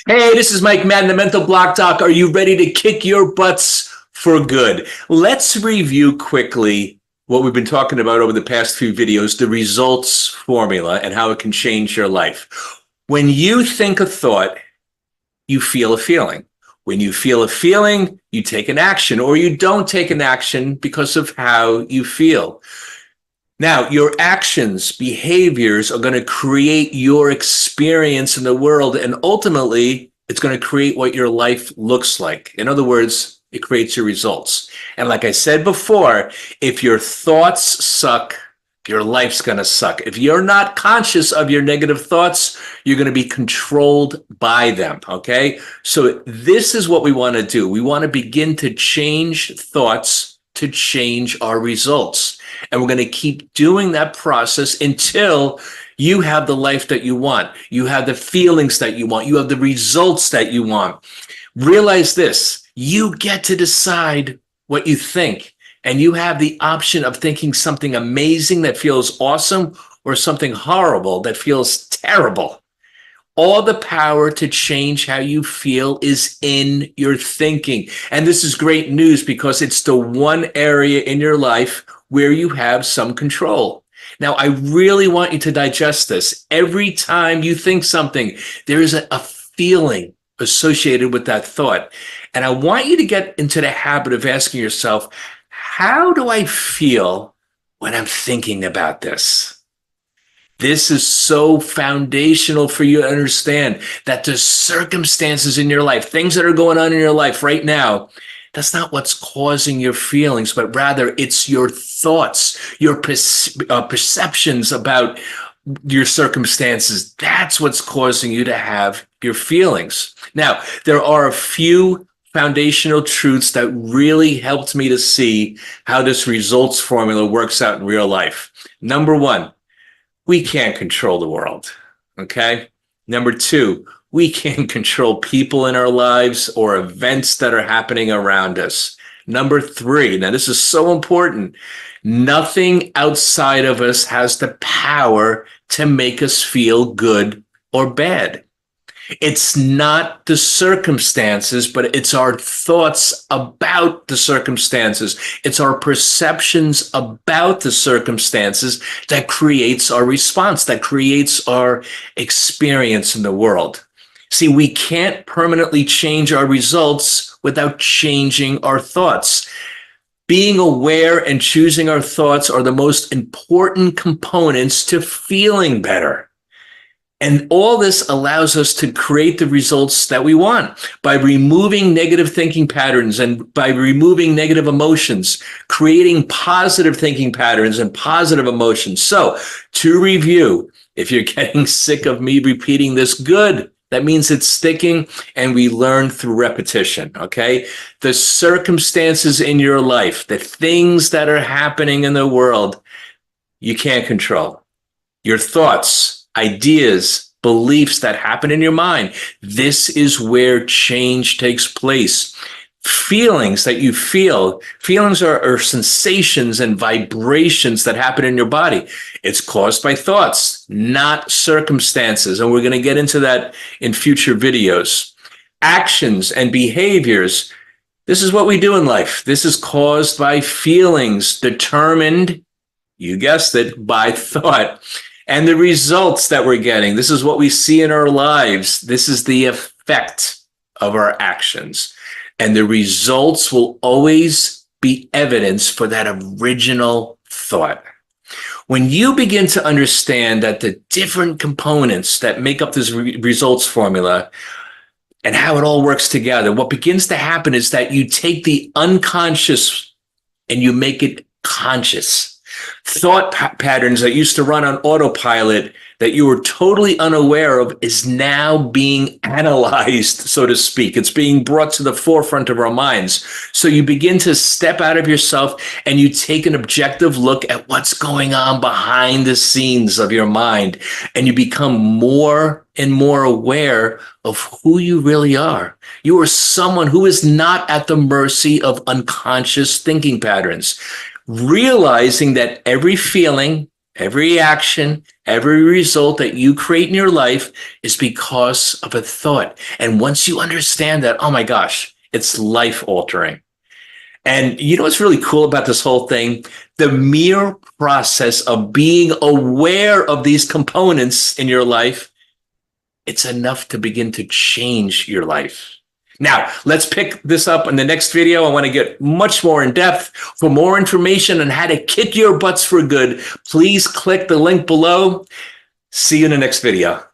Hey, this is Mike Madden, the Mental Block Doc. Are you ready to kick your butts for good? Let's review quickly what we've been talking about over the past few videos, the results formula and how it can change your life. When you think a thought, you feel a feeling. When you feel a feeling, you take an action, or you don't take an action because of how you feel. Now, your actions, behaviors are going to create your experience in the world, and ultimately, it's going to create what your life looks like. In other words, it creates your results. And like I said before, if your thoughts suck, your life's going to suck. If you're not conscious of your negative thoughts, you're going to be controlled by them, okay? So this is what we want to do. We want to begin to change thoughts to change our results. And we're going to keep doing that process until you have the life that you want. You have the feelings that you want. You have the results that you want. Realize this, you get to decide what you think. And you have the option of thinking something amazing that feels awesome or something horrible that feels terrible. All the power to change how you feel is in your thinking. And this is great news because it's the one area in your life where you have some control. Now, I really want you to digest this. Every time you think something, there is a feeling associated with that thought. And I want you to get into the habit of asking yourself, how do I feel when I'm thinking about this? This is so foundational for you to understand that the circumstances in your life, things that are going on in your life right now, that's not what's causing your feelings, but rather it's your thoughts, your perceptions about your circumstances. That's what's causing you to have your feelings. Now, there are a few foundational truths that really helped me to see how this results formula works out in real life. Number one, we can't control the world, okay? Number two, we can't control people in our lives or events that are happening around us. Number three, now this is so important, nothing outside of us has the power to make us feel good or bad. It's not the circumstances, but it's our thoughts about the circumstances. It's our perceptions about the circumstances that creates our response, that creates our experience in the world. See, we can't permanently change our results without changing our thoughts. Being aware and choosing our thoughts are the most important components to feeling better. And all this allows us to create the results that we want by removing negative thinking patterns and by removing negative emotions, creating positive thinking patterns and positive emotions. So to review, if you're getting sick of me repeating this, good. That means it's sticking and we learn through repetition, okay? The circumstances in your life, the things that are happening in the world, you can't control. Your thoughts, ideas, beliefs that happen in your mind. This is where change takes place. Feelings that you feel, feelings are sensations and vibrations that happen in your body. It's caused by thoughts, not circumstances. And we're going to get into that in future videos. Actions and behaviors. This is what we do in life. This is caused by feelings determined, you guessed it, by thought. And the results that we're getting, this is what we see in our lives. This is the effect of our actions. And the results will always be evidence for that original thought. When you begin to understand that the different components that make up this results formula and how it all works together, what begins to happen is that you take the unconscious and you make it conscious. Thought patterns that used to run on autopilot that you were totally unaware of is now being analyzed, so to speak. It's being brought to the forefront of our minds. So you begin to step out of yourself and you take an objective look at what's going on behind the scenes of your mind. And you become more and more aware of who you really are. You are someone who is not at the mercy of unconscious thinking patterns. Realizing that every feeling, Every action, every result that you create in your life is because of a thought. And once you understand that, oh my gosh, it's life altering. And you know what's really cool about this whole thing? The mere process of being aware of these components in your life, it's enough to begin to change your life. Now, let's pick this up in the next video. I want to get much more in depth. For more information on how to kick your butts for good, please click the link below. See you in the next video.